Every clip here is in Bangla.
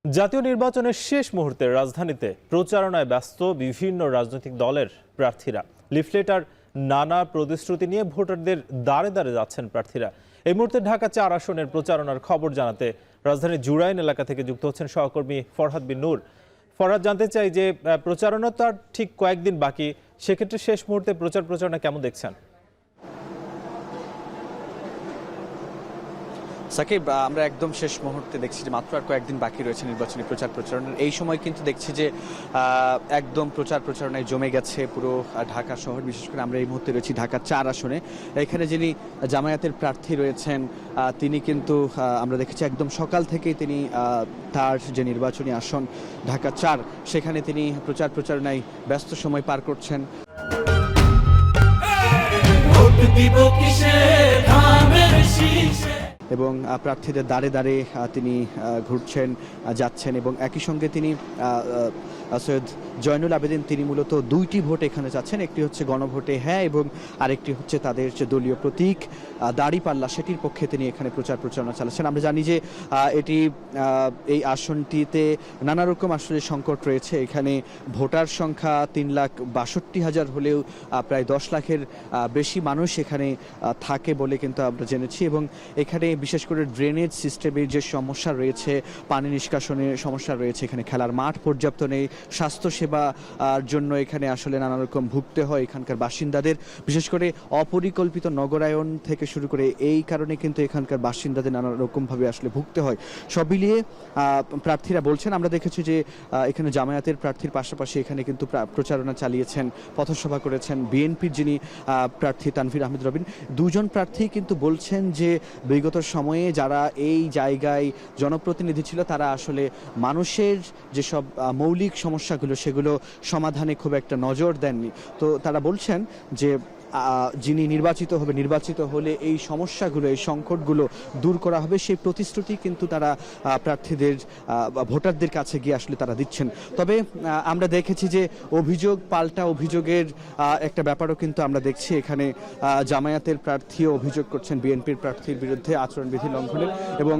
জাতীয় নির্বাচনের শেষ মুহূর্তে রাজধানীতে প্রচারণায় ব্যস্ত বিভিন্ন রাজনৈতিক দলের প্রার্থীরা। লিফলেট আর নানা প্রতিশ্রুতি নিয়ে ভোটারদের দ্বারে দ্বারে যাচ্ছেন প্রার্থীরা। এই মুহূর্তে ঢাকা ৪ আসনের প্রচারণার খবর জানাতে রাজধানীর জুরাইন এলাকা থেকে যুক্ত হচ্ছেন সহকর্মী ফরহাদ বিন নূর। ফরহাদ, জানতে চাই যে প্রচারণা তো আর ঠিক কয়েকদিন বাকি, সেক্ষেত্রে শেষ মুহূর্তে প্রচারণা কেমন দেখছেন? সাকিব, আমরা একদম শেষ মুহূর্তে দেখছি যে মাত্র আর কয়েকদিন বাকি রয়েছে নির্বাচনী প্রচারণার। এই সময় কিন্তু দেখছি যে একদম প্রচারণায় জমে গেছে পুরো ঢাকা শহর। বিশেষ করে আমরা এই মুহূর্তে রয়েছি ঢাকা ৪ আসনে। এখানে যিনি জামায়াতের প্রার্থী রয়েছেন তিনি কিন্তু আমরা দেখেছি একদম সকাল থেকেই তিনি তার যে নির্বাচনী আসন ঢাকা ৪ সেখানে তিনি প্রচারণায় ব্যস্ত সময় পার করছেন। এবং প্রার্থীদের দ্বারে দ্বারে তিনি ঘুরছেন, যাচ্ছেন এবং একই সঙ্গে তিনি সৈয়দ জয়নুল আবেদিন তিনি মূলত দুইটি ভোট এখানে যাচ্ছেন। একটি হচ্ছে গণভোটে হ্যাঁ এবং আরেকটি হচ্ছে তাদের যে দলীয় প্রতীক দাঁড়িপাল্লা, সেটির পক্ষে তিনি এখানে প্রচারণা চালাচ্ছেন। আমরা জানি যে এই আসনটিতে নানা রকম আসলে সংকট রয়েছে। এখানে ভোটার সংখ্যা 3,62,000 হলেও প্রায় 10 লাখের বেশি মানুষ এখানে থাকে বলে কিন্তু আমরা জেনেছি। এবং এখানে বিশেষ করে ড্রেনেজ সিস্টেমের যে সমস্যা রয়েছে, পানি নিষ্কাশনের সমস্যা রয়েছে, এখানে খেলার মাঠ পর্যাপ্ত নেই, স্বাস্থ্যসেবার জন্য এখানে আসলে নানা রকম ভুগতে হয় এখানকার বাসিন্দাদের। বিশেষ করে অপরিকল্পিত নগরায়ন থেকে শুরু করে এই কারণে কিন্তু এখানকার বাসিন্দাদের নানা রকমভাবে আসলে ভুগতে হয়। সব মিলিয়ে প্রার্থীরা বলছেন, আমরা দেখেছি যে এখানে জামায়াতের প্রার্থীর পাশাপাশি এখানে কিন্তু প্রচারণা চালিয়েছেন, পথসভা করেছেন বিএনপির যিনি প্রার্থী তানভীর আহমেদ রবিন। দুজন প্রার্থী কিন্তু বলছেন যে বিগত সময়ে যারা এই জায়গায় জনপ্রতিনিধি ছিল তারা আসলে মানুষের যেসব মৌলিক সমস্যাগুলো সেগুলো সমাধানে খুব একটা নজর দেননি। তো তারা বলছেন যে যিনি নির্বাচিত হলে এই সমস্যাগুলো, এই সংকটগুলো দূর করা হবে, সেই প্রতিশ্রুতি কিন্তু তারা প্রার্থীদের ভোটারদের কাছে গিয়ে আসলে তারা দিচ্ছেন। তবে আমরা দেখেছি যে অভিযোগ পাল্টা অভিযোগের একটা ব্যাপারও কিন্তু আমরা দেখছি। এখানে জামায়াতের প্রার্থীও অভিযোগ করছেন বিএনপির প্রার্থীর বিরুদ্ধে আচরণবিধি লঙ্ঘনের, এবং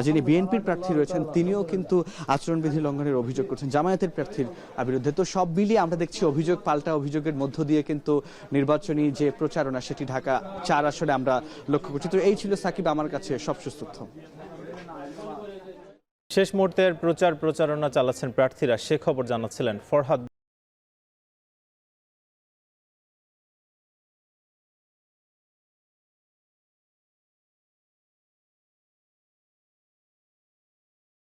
যিনি বিএনপির প্রার্থী রয়েছেন তিনিও কিন্তু আচরণবিধি লঙ্ঘনের অভিযোগ করছেন জামায়াতের প্রার্থীর বিরুদ্ধে। তো সব মিলিয়ে আমরা দেখছি অভিযোগ পাল্টা অভিযোগের মধ্য দিয়ে কিন্তু নির্বাচনী যে প্রচারণা সেটি ঢাকা ৪ আসলে আমরা লক্ষ্য করছি। তো এই ছিল সাকিব আমার কাছে সবশেষ তথ্য। শেষ মুহূর্তের প্রচারণা চালাচ্ছেন প্রার্থীরা, সে খবর জানাচ্ছিলেন ফরহাদ।